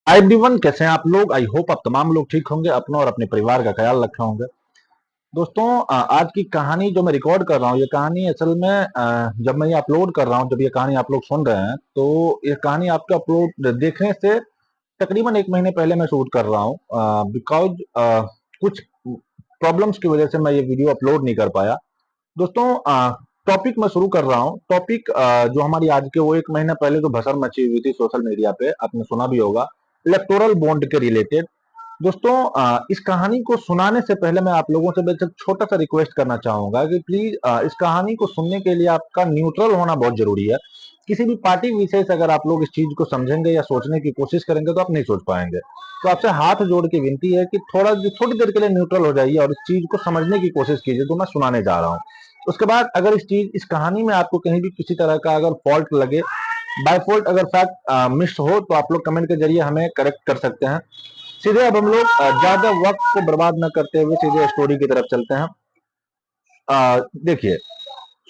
Hi everyone, कैसे हैं आप लोग। आई होप आप तमाम लोग ठीक होंगे, अपना और अपने परिवार का ख्याल रखे होंगे। दोस्तों, आज की कहानी जो मैं रिकॉर्ड कर रहा हूँ, ये कहानी असल में जब मैं ये अपलोड कर रहा हूँ, जब ये कहानी आप लोग सुन रहे हैं, तो ये कहानी आपके अपलोड देखने से तकरीबन 1 महीने पहले मैं शूट कर रहा हूँ। बिकॉज कुछ प्रॉब्लम्स की वजह से मैं ये वीडियो अपलोड नहीं कर पाया। दोस्तों, टॉपिक मैं शुरू कर रहा हूँ। टॉपिक जो हमारी आज के, वो 1 महीना पहले जो भसड़ मची हुई थी सोशल मीडिया पे, आपने सुना भी होगा, इलेक्टोरल बॉन्ड के रिलेटेड। दोस्तों, इस कहानी को सुनाने से पहले मैं आप लोगों से बस एक छोटा सा रिक्वेस्ट करना चाहूंगा कि प्लीज इस कहानी को सुनने के लिए आपका न्यूट्रल होना बहुत जरूरी है। किसी भी पार्टी विशेष अगर आप लोग इस चीज को समझेंगे या सोचने की कोशिश करेंगे तो आप नहीं सोच पाएंगे। तो आपसे हाथ जोड़ के विनती है कि थोड़ी देर के लिए न्यूट्रल हो जाइए और इस चीज को समझने की कोशिश कीजिए जो मैं सुनाने जा रहा हूँ। उसके बाद अगर इस कहानी में आपको कहीं भी किसी तरह का अगर फॉल्ट लगे, बाय फॉल्ट अगर फैक्ट मिस हो, तो आप लोग कमेंट के जरिए हमें करेक्ट कर सकते हैं। सीधे अब हम लोग ज्यादा वक्त को बर्बाद न करते हुए सीधे स्टोरी की तरफ चलते हैं। देखिए,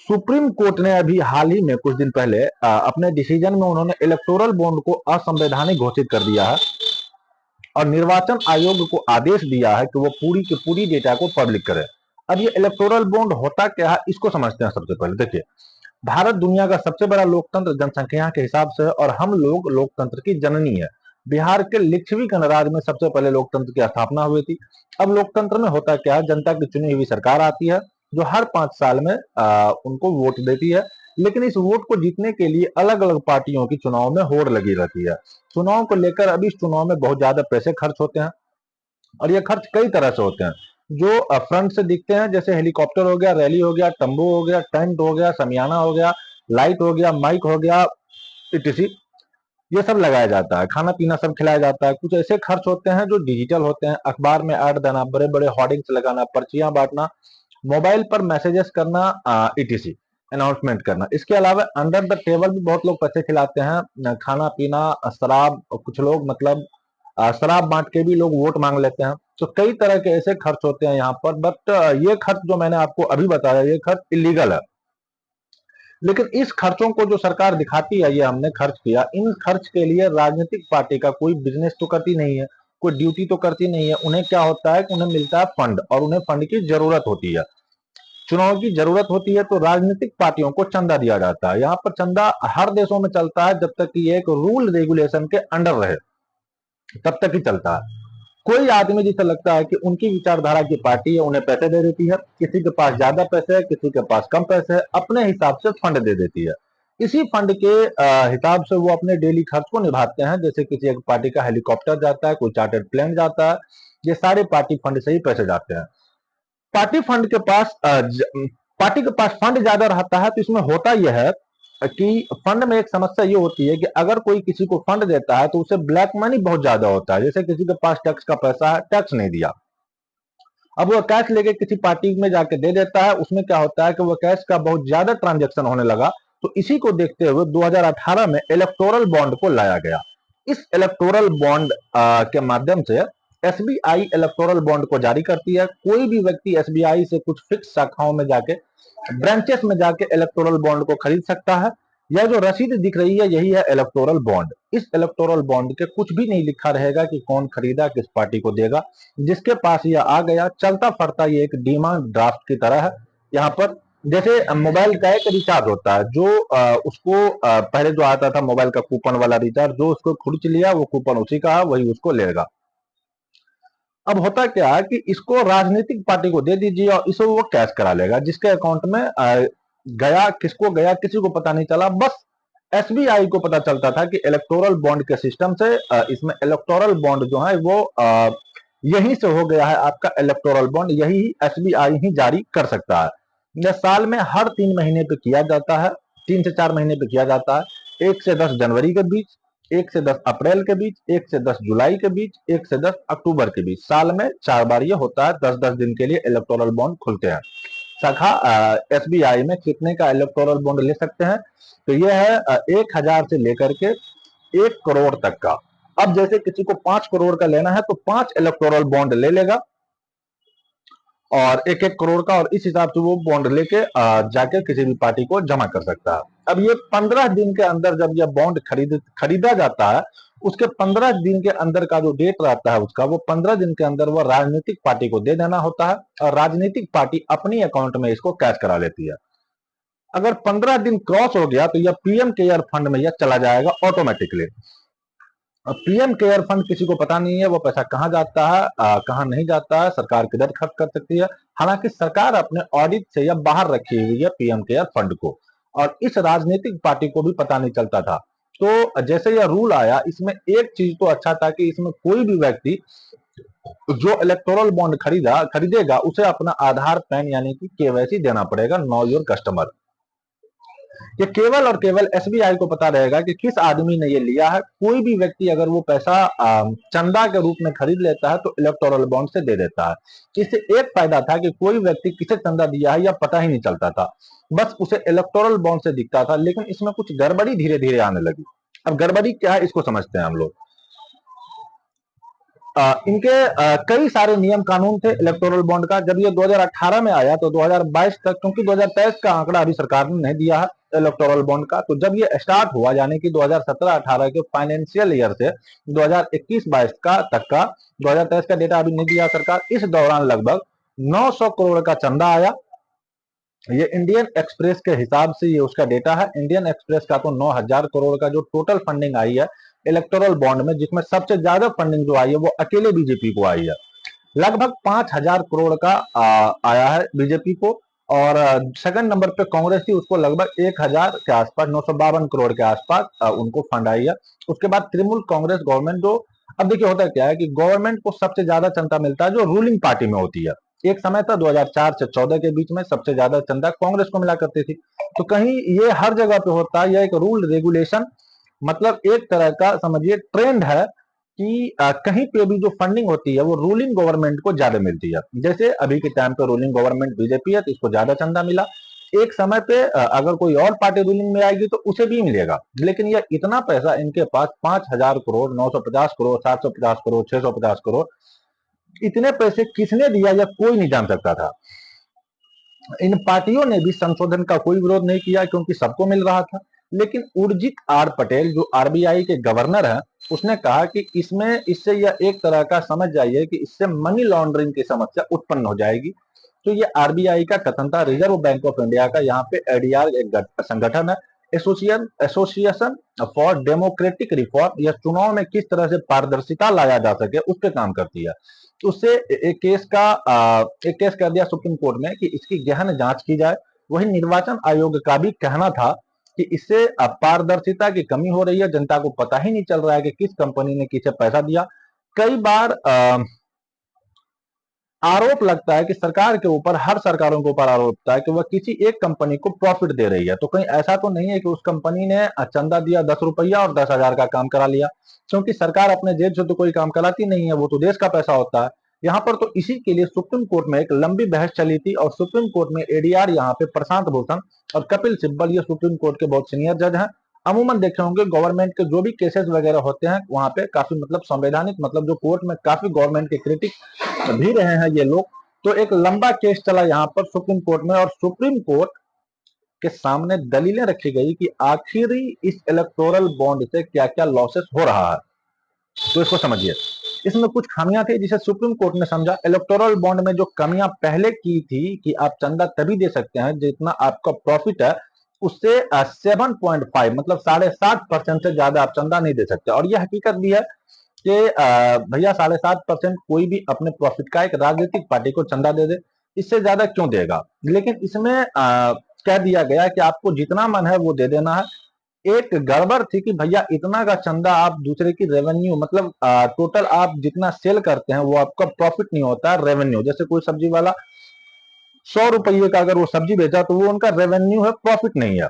सुप्रीम कोर्ट ने अभी हाल ही में कुछ दिन पहले अपने डिसीजन में उन्होंने इलेक्टोरल बॉन्ड को असंवैधानिक घोषित कर दिया है और निर्वाचन आयोग को आदेश दिया है कि वो पूरी की पूरी डेटा को पब्लिक करे। अब ये इलेक्टोरल बॉन्ड होता क्या है, इसको समझते हैं। सबसे पहले देखिए, भारत दुनिया का सबसे बड़ा लोकतंत्र जनसंख्या के हिसाब से है और हम लोग लोकतंत्र की जननी है। बिहार के लिच्छवी गणराज्य में सबसे पहले लोकतंत्र की स्थापना हुई थी। अब लोकतंत्र में होता क्या है, जनता की चुनी हुई सरकार आती है जो हर 5 साल में उनको वोट देती है। लेकिन इस वोट को जीतने के लिए अलग अलग पार्टियों की चुनाव में होड़ लगी रहती है। चुनाव को लेकर अभी इस चुनाव में बहुत ज्यादा पैसे खर्च होते हैं और ये खर्च कई तरह से होते हैं। जो फ्रंट से दिखते हैं, जैसे हेलीकॉप्टर हो गया, रैली हो गया, तंबू हो गया, टेंट हो गया, समियाना हो गया, लाइट हो गया, माइक हो गया, इटीसी, ये सब लगाया जाता है। खाना पीना सब खिलाया जाता है। कुछ ऐसे खर्च होते हैं जो डिजिटल होते हैं, अखबार में ऐड देना, बड़े बड़े होर्डिंग्स लगाना, पर्चियां बांटना, मोबाइल पर मैसेजेस करना, इटीसी, अनाउंसमेंट करना। इसके अलावा अंडर द टेबल भी बहुत लोग पैसे खिलाते हैं, खाना पीना, शराब, कुछ लोग मतलब शराब बांट के भी लोग वोट मांग लेते हैं। तो कई तरह के ऐसे खर्च होते हैं यहाँ पर। बट ये खर्च जो मैंने आपको अभी बताया, ये खर्च इलीगल है। लेकिन इस खर्चों को जो सरकार दिखाती है, ये हमने खर्च किया, इन खर्च के लिए राजनीतिक पार्टी का कोई बिजनेस तो करती नहीं है, कोई ड्यूटी तो करती नहीं है। उन्हें क्या होता है कि उन्हें मिलता है फंड और उन्हें फंड की जरूरत होती है। चुनाव की जरूरत होती है तो राजनीतिक पार्टियों को चंदा दिया जाता है। यहाँ पर चंदा हर देशों में चलता है, जब तक कि ये एक रूल रेगुलेशन के अंडर रहे तब तक ही चलता है। कोई आदमी जिसे लगता है कि उनकी विचारधारा की पार्टी है, उन्हें पैसे दे देती है। किसी के पास ज्यादा पैसे है, किसी के पास कम पैसे है, अपने हिसाब से फंड दे देती है। इसी फंड के हिसाब से वो अपने डेली खर्च को निभाते हैं। जैसे किसी एक पार्टी का हेलीकॉप्टर जाता है, कोई चार्टर्ड प्लेन जाता है, ये सारे पार्टी फंड से ही पैसे जाते हैं। पार्टी फंड के पास पार्टी के पास फंड ज्यादा रहता है, तो इसमें होता यह है कि फंड में एक समस्या ये होती है कि अगर कोई किसी को फंड देता है तो उसे ब्लैक मनी बहुत ज्यादा होता है। जैसे किसी के पास टैक्स का पैसा है, टैक्स नहीं दिया, अब वो कैश लेके किसी पार्टी में जाके दे देता है। उसमें क्या होता है कि वो कैश का बहुत ज्यादा ट्रांजेक्शन होने लगा। तो इसी को देखते हुए 2018 में इलेक्टोरल बॉन्ड को लाया गया। इस इलेक्टोरल बॉन्ड के माध्यम से एसबीआई इलेक्टोरल बॉन्ड को जारी करती है। कोई भी व्यक्ति एसबीआई से कुछ फिक्स शाखाओं में जाके, ब्रांचेस में जाके इलेक्टोरल बॉन्ड को खरीद सकता है। यह जो रसीद दिख रही है, यही है इलेक्टोरल बॉन्ड। इस इलेक्टोरल बॉन्ड के कुछ भी नहीं लिखा रहेगा कि कौन खरीदा, किस पार्टी को देगा। जिसके पास यह आ गया, चलता फरता ये एक डिमांड ड्राफ्ट की तरह है। यहाँ पर जैसे मोबाइल का एक रिचार्ज होता है, जो उसको पहले जो आता था मोबाइल का कूपन वाला रिचार्ज, जो उसको खुर्च लिया वो कूपन उसी का है, वही उसको लेगा। अब होता क्या है कि इसको राजनीतिक पार्टी को दे दीजिए और इसे वो कैश करा लेगा। जिसके अकाउंट में गया, किसको गया किसी को पता नहीं चला। बस एसबीआई को पता चलता था कि इलेक्टोरल बॉन्ड के सिस्टम से इसमें इलेक्टोरल बॉन्ड जो है वो यहीं से हो गया है। आपका इलेक्टोरल बॉन्ड यही एसबीआई ही जारी कर सकता है। यह साल में हर 3 महीने पे किया जाता है, 3 से 4 महीने पे किया जाता है। 1 से 10 जनवरी के बीच, 1 से 10 अप्रैल के बीच, 1 से 10 जुलाई के बीच, 1 से 10 अक्टूबर के बीच। साल में 4 बार ये होता है। 10-10 दिन के लिए इलेक्टोरल बॉन्ड खुलते हैं। शाखा एसबीआई में कितने का इलेक्टोरल बॉन्ड ले सकते हैं, तो यह है 1,000 से लेकर के 1 करोड़ तक का। अब जैसे किसी को 5 करोड़ का लेना है तो 5 इलेक्टोरल बॉन्ड ले लेगा और 1-1 करोड़ का, और इस हिसाब से वो बॉन्ड लेके जाके किसी भी पार्टी को जमा कर सकता है। अब ये 15 दिन के अंदर जब यह बॉन्ड खरीदा जाता है उसके 15 दिन के अंदर का जो डेट रहता है उसका, वो 15 दिन के अंदर वो राजनीतिक पार्टी को दे देना होता है और राजनीतिक पार्टी अपनी अकाउंट में इसको कैश करा लेती है। अगर 15 दिन क्रॉस हो गया तो यह पीएम केयर फंड में यह चला जाएगा ऑटोमेटिकली। अब पीएम केयर फंड किसी को पता नहीं है वो पैसा कहां जाता है, कहां नहीं जाता है, सरकार किधर खर्च कर सकती है। हालांकि सरकार अपने ऑडिट से यह बाहर रखी हुई है पीएम केयर फंड को, और इस राजनीतिक पार्टी को भी पता नहीं चलता था। तो जैसे यह रूल आया, इसमें एक चीज तो अच्छा था कि इसमें कोई भी व्यक्ति जो इलेक्टोरल बॉन्ड खरीदेगा उसे अपना आधार पैन यानी कि केवाईसी देना पड़ेगा, नो योर कस्टमर। ये केवल और केवल एसबीआई को पता रहेगा कि किस आदमी ने ये लिया है। कोई भी व्यक्ति अगर वो पैसा चंदा के रूप में खरीद लेता है तो इलेक्टोरल बॉन्ड से दे देता है। इससे एक फायदा था कि कोई व्यक्ति किसे चंदा दिया है या पता ही नहीं चलता था, बस उसे इलेक्टोरल बॉन्ड से दिखता था। लेकिन इसमें कुछ गड़बड़ी धीरे धीरे आने लगी। अब गड़बड़ी क्या है इसको समझते हैं हम लोग। इनके कई सारे नियम कानून थे इलेक्टोरल बॉन्ड का। जब ये 2018 में आया तो 2022 तक, क्योंकि 2023 का आंकड़ा अभी सरकार ने नहीं दिया है इलेक्टोरल बॉन्ड का, तो जब ये स्टार्ट हुआ यानी कि 2017-18 के फाइनेंशियल ईयर से 2021-22 का तक का, 2023 का डेटा अभी नहीं दिया सरकार, इस दौरान लगभग 900 करोड़ का चंदा आया। ये इंडियन एक्सप्रेस के हिसाब से ये उसका डेटा है। इंडियन एक्सप्रेस का तो 9000 करोड़ का जो टोटल फंडिंग आई है इलेक्टोरल बॉन्ड में, जिसमें सबसे ज्यादा फंडिंग जो आई है वो अकेले बीजेपी को आई है। लगभग 5000 करोड़ का आया है बीजेपी को, और सेकंड नंबर पे कांग्रेस थी, उसको लगभग 1000 के आसपास, 952 करोड़ के आसपास उनको फंड आई है। उसके बाद तृणमूल कांग्रेस गवर्नमेंट, जो अब देखिए होता क्या है कि गवर्नमेंट को सबसे ज्यादा चंदा मिलता है जो रूलिंग पार्टी में होती है। एक समय था 2004 से 14 के बीच में सबसे ज्यादा चंदा कांग्रेस को मिला करती थी। तो कहीं ये हर जगह पे होता है, यह एक रूल रेगुलेशन, मतलब एक तरह का समझिए ट्रेंड है कि कहीं पे भी जो फंडिंग होती है वो रूलिंग गवर्नमेंट को ज्यादा मिलती है। जैसे अभी के टाइम पे रूलिंग गवर्नमेंट बीजेपी है तो इसको ज्यादा चंदा मिला। एक समय पे अगर कोई और पार्टी रूलिंग में आएगी तो उसे भी मिलेगा, लेकिन यह इतना पैसा इनके पास 5000 करोड़, 950 करोड़, 750 करोड़, 650 करोड़, इतने पैसे किसने दिया यह कोई नहीं जान सकता था। इन पार्टियों ने भी संशोधन का कोई विरोध नहीं किया क्योंकि सबको मिल रहा था। लेकिन उर्जित आर पटेल जो आरबीआई के गवर्नर हैं, उसने कहा कि इससे यह एक तरह का समझ जाइए कि इससे मनी लॉन्ड्रिंग की समस्या उत्पन्न हो जाएगी। तो ये आरबीआई का कथन था, रिजर्व बैंक ऑफ इंडिया का। यहाँ पे एडीआर एक संगठन है, एसोसिएशन फॉर डेमोक्रेटिक रिफॉर्म, यह चुनाव में किस तरह से पारदर्शिता लाया जा सके उस पर काम करती है। उससे एक केस कर दिया सुप्रीम कोर्ट में कि इसकी गहन जांच की जाए। वही निर्वाचन आयोग का भी कहना था कि इससे पारदर्शिता की कमी हो रही है, जनता को पता ही नहीं चल रहा है कि किस कंपनी ने किसे पैसा दिया। कई बार आरोप लगता है कि सरकार के ऊपर, हर सरकारों के ऊपर आरोप लगता है कि वह किसी एक कंपनी को प्रॉफिट दे रही है। तो कहीं ऐसा तो नहीं है कि उस कंपनी ने चंदा दिया 10 रुपया और 10,000 का काम करा लिया, क्योंकि सरकार अपने जेब से तो कोई काम कराती नहीं है, वो तो देश का पैसा होता है। यहाँ पर तो इसी के लिए सुप्रीम कोर्ट में एक लंबी बहस चली थी, और सुप्रीम कोर्ट में एडीआर यहाँ पे प्रशांत भूषण और कपिल सिब्बल, ये सुप्रीम कोर्ट के बहुत सीनियर जज हैं। अमूमन देखे होंगे गवर्नमेंट के जो भी केसेस वगैरह होते हैं वहां पे काफी मतलब संवैधानिक, मतलब जो कोर्ट में काफी गवर्नमेंट के क्रिटिक भी रहे हैं ये लोग। तो एक लंबा केस चला यहाँ पर सुप्रीम कोर्ट में, और सुप्रीम कोर्ट के सामने दलीलें रखी गई कि आखिरी इस इलेक्टोरल बॉन्ड से क्या क्या लॉसेस हो रहा है। तो इसको समझिए, इसमें कुछ खामियां थी जिसे सुप्रीम कोर्ट ने समझा। इलेक्टोरल बॉन्ड में जो कमियां पहले की थी कि आप चंदा तभी दे सकते हैं जितना आपका प्रॉफिट है, उससे 7.5 मतलब 7.5% से ज्यादा आप चंदा नहीं दे सकते। और यह हकीकत भी है कि भैया 7.5% कोई भी अपने प्रॉफिट का एक राजनीतिक पार्टी को चंदा दे दे, इससे ज्यादा क्यों देगा। लेकिन इसमें कह दिया गया कि आपको जितना मन है वो दे देना है। एक गड़बड़ थी कि भैया इतना का चंदा आप दूसरे की रेवेन्यू, मतलब टोटल आप जितना सेल करते हैं वो आपका प्रॉफिट नहीं होता है, रेवेन्यू। जैसे कोई सब्जी वाला 100 रुपये का अगर वो सब्जी बेचा तो वो उनका रेवेन्यू है, प्रॉफिट नहीं है।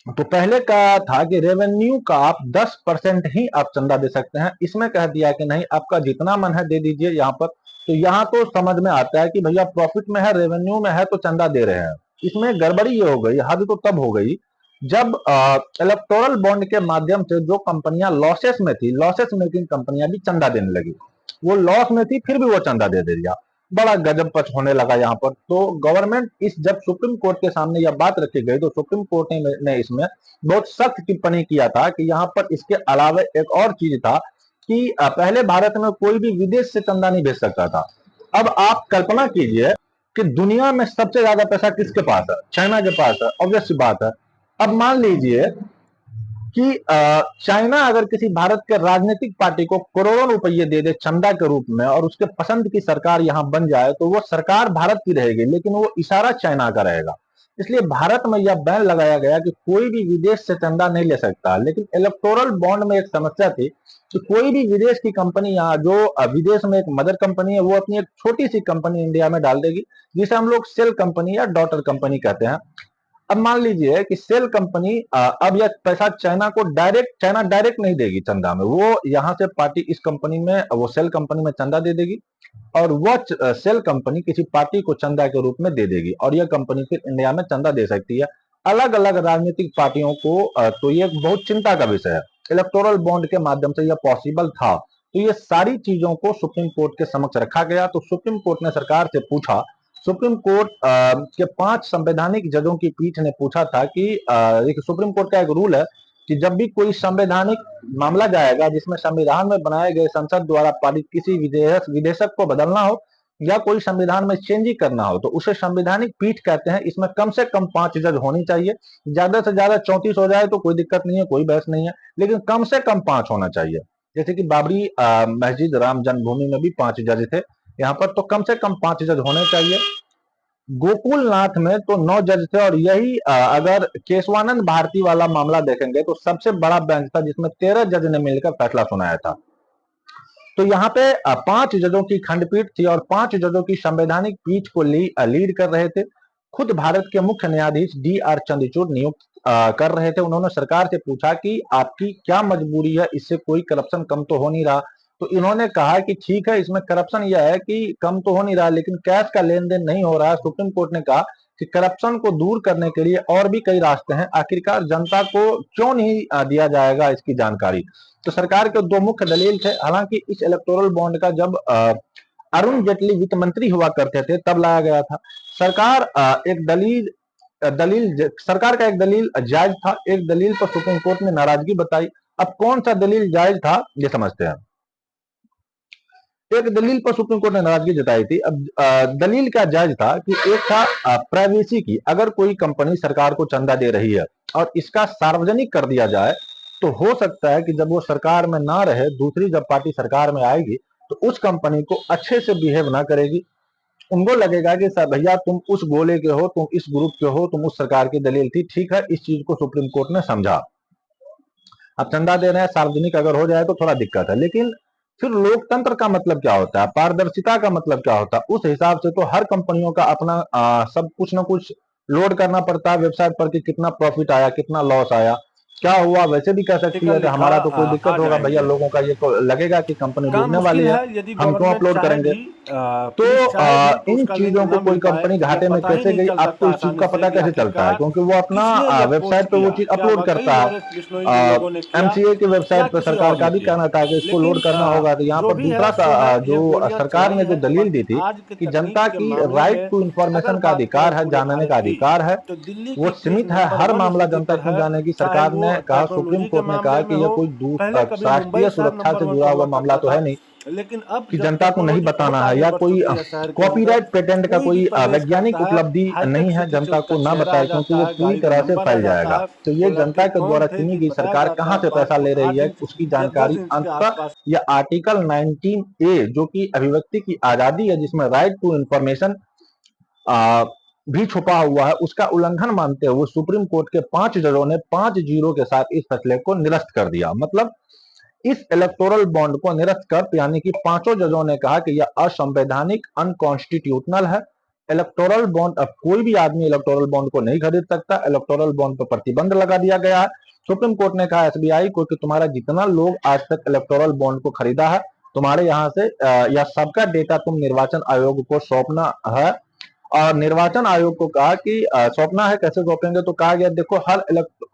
तो पहले का था कि रेवेन्यू का आप 10% ही आप चंदा दे सकते हैं। इसमें कह दिया कि नहीं, आपका जितना मन है दे दीजिए यहाँ पर। तो यहाँ तो समझ में आता है कि भैया प्रॉफिट में है, रेवेन्यू में है तो चंदा दे रहे हैं। इसमें गड़बड़ी ये हो गई, हद तो तब हो गई जब इलेक्टोरल बॉन्ड के माध्यम से जो कंपनियां लॉसेस में थी, लॉसेस मेकिंग कंपनियां भी चंदा देने लगी। वो लॉस में थी फिर भी वो चंदा दे दिया। बड़ा गजब पच होने लगा यहाँ पर। तो गवर्नमेंट इस जब सुप्रीम कोर्ट के सामने यह बात रखी गई तो सुप्रीम कोर्ट ने इसमें बहुत सख्त टिप्पणी किया था कि यहाँ पर इसके अलावा एक और चीज था कि पहले भारत में कोई भी विदेश से चंदा नहीं भेज सकता था। अब आप कल्पना कीजिए कि दुनिया में सबसे ज्यादा पैसा किसके पास है? चाइना के पास है, ऑब्वियस सी बात है। अब मान लीजिए कि चाइना अगर किसी भारत के राजनीतिक पार्टी को करोड़ों रुपए दे दे चंदा के रूप में और उसके पसंद की सरकार यहां बन जाए तो वो सरकार भारत की रहेगी लेकिन वो इशारा चाइना का रहेगा। इसलिए भारत में यह बैन लगाया गया कि कोई भी विदेश से चंदा नहीं ले सकता। लेकिन इलेक्टोरल बॉन्ड में एक समस्या थी कि कोई भी विदेश की कंपनी यहाँ जो विदेश में एक मदर कंपनी है वो अपनी एक छोटी सी कंपनी इंडिया में डाल देगी जिसे हम लोग सेल कंपनी या डॉटर कंपनी कहते हैं। अब मान लीजिए कि सेल कंपनी अब यह पैसा चाइना डायरेक्ट नहीं देगी चंदा में, वो यहां से पार्टी इस कंपनी में वो सेल कंपनी में चंदा दे देगी और वह सेल कंपनी किसी पार्टी को चंदा के रूप में दे देगी और यह कंपनी फिर इंडिया में चंदा दे सकती है अलग अलग राजनीतिक पार्टियों को। तो ये बहुत चिंता का विषय है। इलेक्टोरल बॉन्ड के माध्यम से यह पॉसिबल था। तो ये सारी चीजों को सुप्रीम कोर्ट के समक्ष रखा गया। तो सुप्रीम कोर्ट ने सरकार से पूछा, सुप्रीम कोर्ट के 5 संवैधानिक जजों की पीठ ने पूछा था कि देखिए सुप्रीम कोर्ट का एक रूल है कि जब भी कोई संवैधानिक मामला जाएगा जिसमें संविधान में बनाए गए संसद द्वारा पारित किसी विधेयक को बदलना हो या कोई संविधान में चेंज करना हो तो उसे संवैधानिक पीठ कहते हैं। इसमें कम से कम 5 जज होनी चाहिए। ज्यादा से ज्यादा 34 हो जाए तो कोई दिक्कत नहीं है, कोई बहस नहीं है, लेकिन कम से कम 5 होना चाहिए। जैसे कि बाबरी मस्जिद राम जन्मभूमि में भी 5 जज थे, यहाँ पर तो कम से कम 5 जज होने चाहिए। गोकुलनाथ में तो 9 जज थे और यही अगर केशवानंद भारती वाला मामला देखेंगे तो सबसे बड़ा बेंच था जिसमें 13 जज ने मिलकर फैसला सुनाया था। तो यहाँ पे 5 जजों की खंडपीठ थी और 5 जजों की संवैधानिक पीठ को लीड कर रहे थे खुद भारत के मुख्य न्यायाधीश D.R. चंद्रचूड़ नियुक्त कर रहे थे। उन्होंने सरकार से पूछा कि आपकी क्या मजबूरी है, इससे कोई करप्शन कम तो हो नहीं रहा। तो इन्होंने कहा कि ठीक है इसमें करप्शन यह है कि कम तो हो नहीं रहा लेकिन कैश का लेन देन नहीं हो रहा है। सुप्रीम कोर्ट ने कहा कि करप्शन को दूर करने के लिए और भी कई रास्ते हैं, आखिरकार जनता को क्यों नहीं दिया जाएगा इसकी जानकारी। तो सरकार के 2 मुख्य दलील थे। हालांकि इस इलेक्टोरल बॉन्ड का जब अरुण जेटली वित्त मंत्री हुआ करते थे तब लाया गया था। सरकार एक सरकार का एक दलील जायज था, एक दलील पर सुप्रीम कोर्ट ने नाराजगी बताई। अब कौन सा दलील जायज था ये समझते हैं। एक दलील पर सुप्रीम कोर्ट ने नाराजगी जताई थी। अब दलील क्या जायज था कि एक था प्राइवेसी की। अगर कोई कंपनी सरकार को चंदा दे रही है और इसका सार्वजनिक कर दिया जाए तो हो सकता है कि जब वो सरकार में ना रहे दूसरी जब पार्टी सरकार में आएगी तो उस कंपनी को अच्छे से बिहेव ना करेगी। उनको लगेगा कि सर भैया तुम उस गोले के हो, तुम इस ग्रुप के हो, तुम उस सरकार की दलील थी। ठीक है, इस चीज को सुप्रीम कोर्ट ने समझा। अब चंदा दे रहे हैं सार्वजनिक अगर हो जाए तो थोड़ा दिक्कत है, लेकिन फिर लोकतंत्र का मतलब क्या होता है, पारदर्शिता का मतलब क्या होता है। उस हिसाब से तो हर कंपनियों का अपना सब कुछ ना कुछ लोड करना पड़ता है वेबसाइट पर कि कितना प्रॉफिट आया, कितना लॉस आया, क्या हुआ। वैसे भी कह सकती टिकल है कि लिखा हमारा तो कोई आ दिक्कत होगा भैया, जाएंगे। लोगों का ये तो लगेगा कि कंपनी काम डूबने वाली मुश्किल है, है यदि हम क्यों गवर्नमेंट अपलोड चाहे करेंगे। भी तो पुलिस चाहे भी तो इन उसका लिंक चीजों को न कोई मिल पाए। कंपनी ये घाटे में पता ही कैसे नहीं गई, चल आपको सकता इस चीज आसानी का से पता कि कैसे चलता है, आखिरकार क्योंकि वो अपना किसने यह पोस्ट वेबसाइट पे वो किया, चीज क्या अपलोड वाकई करता है। लॉरेंस बिश्नोई जिन लोगों ने किया एमसीए की या वेबसाइट पर किसी सरकार और का ने भी किया। कहना था कि इसको लोड लेकिन करना होगा। तो यहाँ जो पर भी दूसरा है सो है, जो ये गोलियां सरकार चलाई ने जो हैं दलील और दी थी आज के कि जनता तकनीक के की मामले राइट में टू अगर इंफॉर्मेशन का बात करें अधिकार है, पूरे जानने भारत का की अधिकार है, तो दिल्ली वो की पीठ सीमित है, नंबर हर 1 मामला स्थिति जनता पर क्यों है। जाने की। चाहे सरकार वो ने कहा, सुप्रीम टेक्नोलॉजी के कोर्ट ने कहा मामले में कि यह हो, कोई पहले कभी मुंबई राष्ट्रीय शहर सुरक्षा नंबर से 1 जुड़ा पर हुआ हुआ मामला करता तो है था, नहीं लेकिन अब कि जब जनता को नहीं टेक्नोलॉजी बहुत बताना है, आगे या बढ़ कोई चुकी है शहर के अंदर, कॉपीराइट पेटेंट का कोई भी कोई प्रवेश वैज्ञानिक करता है, उपलब्धि हाईटेक नहीं है, सिटी जनता का को ना चेहरा आ बताए क्योंकि जाता वो है, पूरी गाड़ी का तरह से नंबर आ फैल जाता जाएगा। है। तो वो ये लड़के जनता के कौन द्वारा थे चुनी कि गई बताया सरकार जाता कहाँ है से 5 पैसा ले फुट रही 8 है इंच उसकी या 10 जानकारी इंच के अंततः आसपास। या आर्टिकल 19A जो कि अभिव्यक्ति की आजादी है जिसमें राइट टू इंफॉर्मेशन भी छुपा हुआ है, उसका उल्लंघन मानते हुए सुप्रीम कोर्ट के 5 जजों ने 5-0 के साथ इस फैसले को निरस्त कर दिया। मतलब इस इलेक्टोरल बॉन्ड को निरस्त कर, यानी कि पांचों जजों ने कहा कि यह असंवैधानिक, अनकॉन्स्टिट्यूशनल है। इलेक्टोरल बॉन्ड, अब कोई भी आदमी इलेक्टोरल बॉन्ड को नहीं खरीद सकता। इलेक्टोरल बॉन्ड पर प्रतिबंध लगा दिया गया है। सुप्रीम कोर्ट ने कहा एसबीआई को कि तुम्हारा जितना लोग आज तक इलेक्टोरल बॉन्ड को खरीदा है, तुम्हारे यहां से यह सबका डेटा तुम निर्वाचन आयोग को सौंपना है। और निर्वाचन आयोग को कहा कि सौंपना है, कैसे सौंपेंगे। तो कहा गया देखो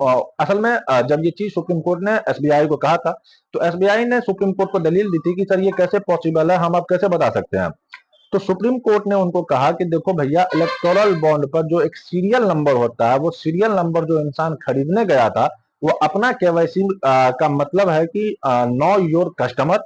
असल में जब ये चीज सुप्रीम कोर्ट ने एसबीआई को कहा था तो एसबीआई ने सुप्रीम कोर्ट को दलील दी थी कि सर ये कैसे पॉसिबल है, हम आप कैसे बता सकते हैं। तो सुप्रीम कोर्ट ने उनको कहा कि देखो भैया, इलेक्टोरल बॉन्ड पर जो एक सीरियल नंबर होता है, वो सीरियल नंबर जो इंसान खरीदने गया था, वो अपना केवाईसी का मतलब है कि नो योर कस्टमर।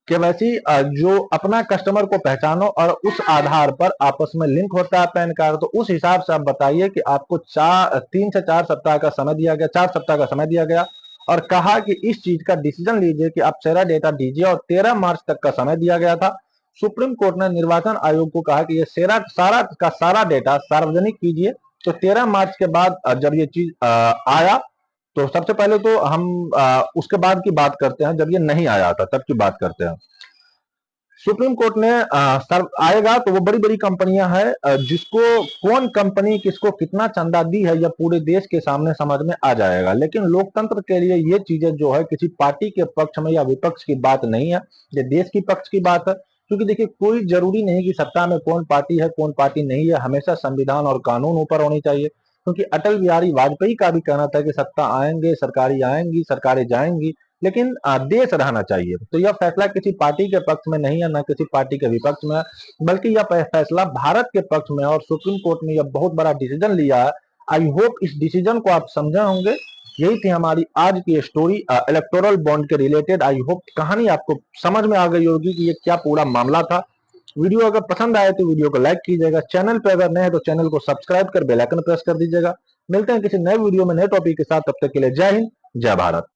केवाईसी जो अपना कस्टमर को पहचानो और उस आधार पर आपस में लिंक होता है पैन कार्ड। तो उस हिसाब से आप बताइए कि आपको 3 से 4 सप्ताह का समय दिया गया, 4 सप्ताह का समय दिया गया, और कहा कि इस चीज का डिसीजन लीजिए कि आप सारा डेटा दीजिए, और 13 मार्च तक का समय दिया गया था। सुप्रीम कोर्ट ने निर्वाचन आयोग को कहा कि ये सारा का सारा डेटा सार्वजनिक कीजिए। तो 13 मार्च के बाद जब ये चीज आया, तो सबसे पहले तो हम उसके बाद की बात करते हैं, जब ये नहीं आया था तब की बात करते हैं। सुप्रीम कोर्ट ने सर आएगा तो वो बड़ी बड़ी कंपनियां हैं, जिसको कौन कंपनी किसको कितना चंदा दी है, यह पूरे देश के सामने समझ में आ जाएगा। लेकिन लोकतंत्र के लिए ये चीजें जो है किसी पार्टी के पक्ष में या विपक्ष की बात नहीं है, ये देश की पक्ष की बात है। क्योंकि देखिए, कोई जरूरी नहीं कि सत्ता में कौन पार्टी है कौन पार्टी नहीं है, हमेशा संविधान और कानून ऊपर होनी चाहिए। क्योंकि अटल बिहारी वाजपेयी का भी कहना था कि सत्ता आएंगे, सरकारी आएंगी, सरकारें जाएंगी, लेकिन देश रहना चाहिए। तो यह फैसला किसी पार्टी के पक्ष में नहीं है, न किसी पार्टी के विपक्ष में, बल्कि यह फैसला भारत के पक्ष में, और सुप्रीम कोर्ट ने यह बहुत बड़ा डिसीजन लिया है। आई होप इस डिसीजन को आप समझे होंगे। यही थी हमारी आज की स्टोरी इलेक्टोरल बॉन्ड के रिलेटेड। आई होप कहानी आपको समझ में आ गई होगी कि ये क्या पूरा मामला था। वीडियो अगर पसंद आए तो वीडियो को लाइक कीजिएगा, चैनल पे अगर नए हैं तो चैनल को सब्सक्राइब कर बेल आइकन प्रेस कर दीजिएगा। मिलते हैं किसी नए वीडियो में नए टॉपिक के साथ, तब तक के लिए जय हिंद, जय भारत।